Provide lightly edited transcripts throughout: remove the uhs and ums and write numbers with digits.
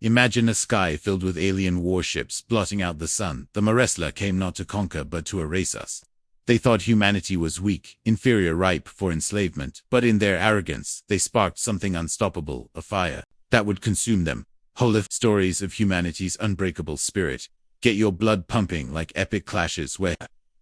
Imagine a sky filled with alien warships blotting out the sun. The Maresla came not to conquer but to erase us. They thought humanity was weak, inferior, ripe for enslavement, but in their arrogance, they sparked something unstoppable, a fire that would consume them. Whole stories of humanity's unbreakable spirit. Get your blood pumping like epic clashes where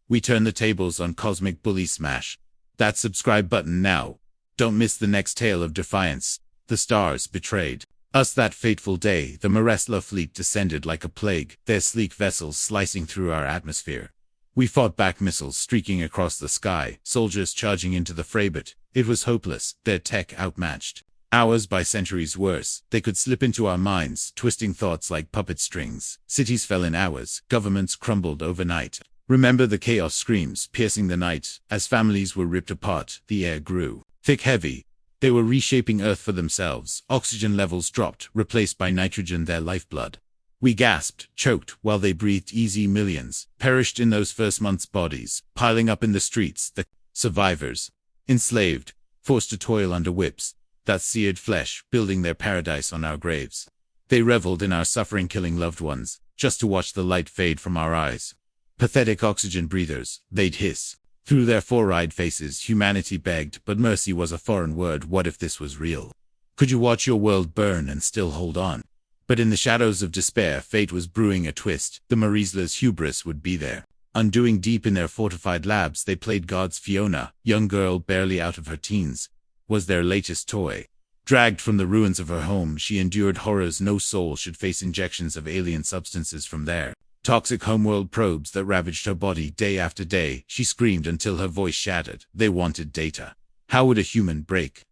we turn the tables on cosmic bully smash. That subscribe button now. Don't miss the next tale of defiance. The stars betrayed us that fateful day. The Maresla fleet descended like a plague, their sleek vessels slicing through our atmosphere. We fought back, missiles streaking across the sky, soldiers charging into the fray, but it was hopeless, their tech outmatched ours by centuries worse. They could slip into our minds, twisting thoughts like puppet strings. Cities fell in hours, governments crumbled overnight. Remember the chaos screams piercing the night, as families were ripped apart, the air grew thick, heavy. They were reshaping Earth for themselves. Oxygen levels dropped, replaced by nitrogen, their lifeblood. We gasped, choked, while they breathed easy. Millions perished in those first months, bodies piling up in the streets, the survivors, enslaved, forced to toil under whips that seared flesh, building their paradise on our graves. They reveled in our suffering, killing loved ones, just to watch the light fade from our eyes. Pathetic oxygen breathers, they'd hiss. Through their four-eyed faces, humanity begged, but mercy was a foreign word. What if this was real? Could you watch your world burn and still hold on? But in the shadows of despair, fate was brewing a twist. The Maresla's hubris would be there. Undoing deep in their fortified labs, they played God's Fiona, young girl barely out of her teens, was their latest toy. Dragged from the ruins of her home, she endured horrors no soul should face, injections of alien substances from their toxic homeworld probes that ravaged her body day after day. She screamed until her voice shattered. They wanted data. How would a human break?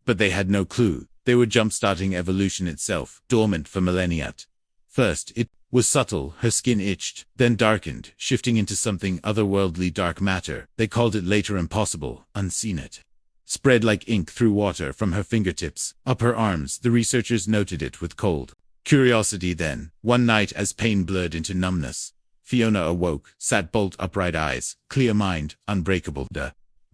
But they had no clue. They were jump-starting evolution itself, dormant for millennia. First, it was subtle. Her skin itched, then darkened, shifting into something otherworldly, dark matter. They called it later impossible, unseen. It spread like ink through water from her fingertips, up her arms. The researchers noted it with cold curiosity. Then, one night, as pain blurred into numbness, Fiona awoke, sat bolt upright, eyes clear, mind unbreakable.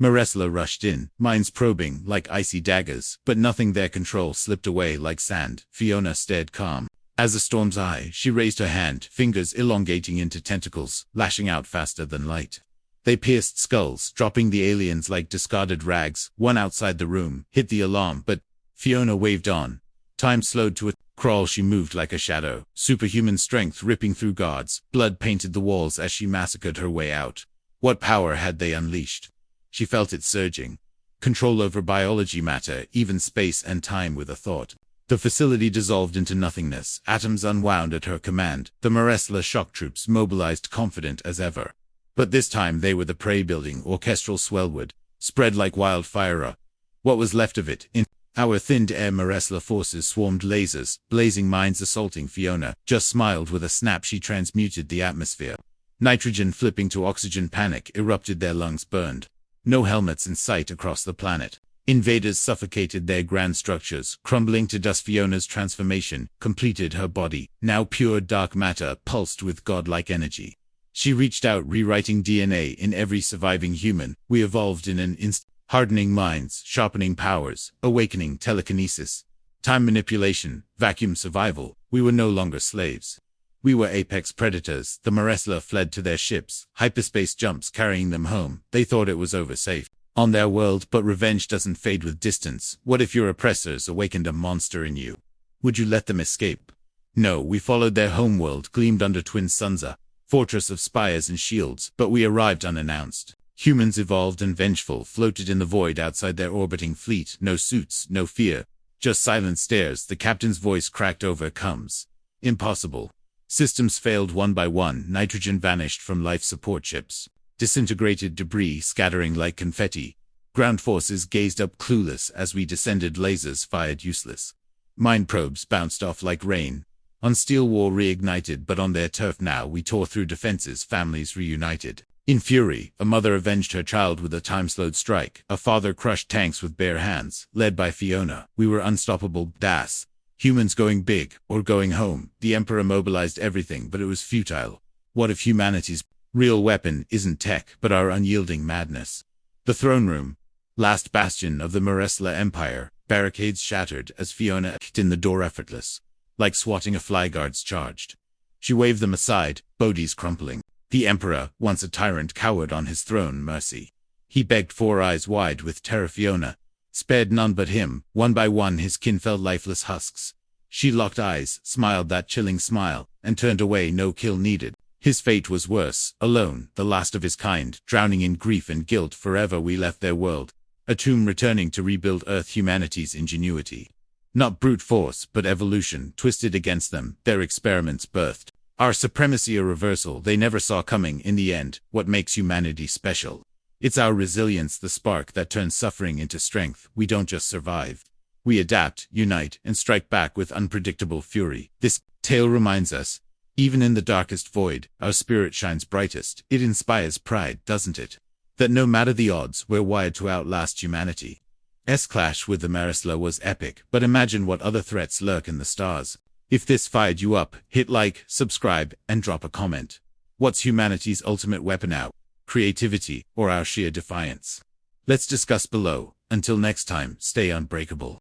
Maresla rushed in, minds probing like icy daggers, but nothing their control slipped away like sand. Fiona stared calm as a storm's eye. She raised her hand, fingers elongating into tentacles, lashing out faster than light. They pierced skulls, dropping the aliens like discarded rags. One outside the room hit the alarm, but Fiona waved on. Time slowed to a crawl. She moved like a shadow, superhuman strength ripping through guards. Blood painted the walls as she massacred her way out. What power had they unleashed? She felt it surging. Control over biology, matter, even space and time with a thought. The facility dissolved into nothingness, atoms unwound at her command. The Maresla shock troops mobilized, confident as ever. But this time they were the prey, building orchestral swellwood, spread like wildfire. What was left of it? In our thinned air, Maresla forces swarmed, lasers, blazing minds assaulting. Fiona just smiled with a snap. She transmuted the atmosphere. Nitrogen flipping to oxygen, panic erupted, their lungs burned. No helmets in sight across the planet. Invaders suffocated, their grand structures crumbling to dust. Fiona's transformation completed. Her body, now pure dark matter, pulsed with godlike energy. She reached out, rewriting DNA in every surviving human. We evolved in an instant, hardening minds, sharpening powers, awakening telekinesis, time manipulation, vacuum survival. We were no longer slaves. We were apex predators. The Maresla fled to their ships, hyperspace jumps carrying them home. They thought it was over, safe on their world, but revenge doesn't fade with distance. What if your oppressors awakened a monster in you? Would you let them escape? No, we followed their homeworld, gleamed under twin suns, a fortress of spires and shields, but we arrived unannounced. Humans evolved and vengeful, floated in the void outside their orbiting fleet. No suits, no fear, just silent stares. The captain's voice cracked over, comes. Impossible. Systems failed one by one. Nitrogen vanished from life support ships. Disintegrated debris scattering like confetti. Ground forces gazed up clueless as we descended. Lasers fired useless. Mind probes bounced off like rain. On steel, war reignited, but on their turf now we tore through defenses. Families reunited. In fury, a mother avenged her child with a time-slowed strike. A father crushed tanks with bare hands. Led by Fiona, we were unstoppable. Das. Humans going big, or going home. The Emperor mobilized everything, but it was futile. What if humanity's real weapon isn't tech, but our unyielding madness? The throne room, last bastion of the Maresla Empire, barricades shattered as Fiona kicked in the door, effortless. like swatting a fly guards charged. She waved them aside, bodies crumpling. The Emperor, once a tyrant, cowered on his throne, mercy. He begged, 4 eyes wide with terror. Fiona spared none but him. One by one his kin fell lifeless husks. She locked eyes, smiled that chilling smile, and turned away. No kill needed. His fate was worse, alone, the last of his kind, drowning in grief and guilt. Forever we left their world, a tomb returning to rebuild Earth. Humanity's ingenuity, not brute force, but evolution, twisted against them. Their experiments birthed our supremacy, a reversal they never saw coming. In the end, what makes humanity special? It's our resilience, the spark that turns suffering into strength. We don't just survive. We adapt, unite, and strike back with unpredictable fury. This tale reminds us, even in the darkest void, our spirit shines brightest. It inspires pride, doesn't it? That no matter the odds, we're wired to outlast humanity. Clash with the Maresla was epic, but imagine what other threats lurk in the stars. If this fired you up, hit like, subscribe, and drop a comment. What's humanity's ultimate weapon now? Creativity, or our sheer defiance? Let's discuss below. Until next time, stay unbreakable.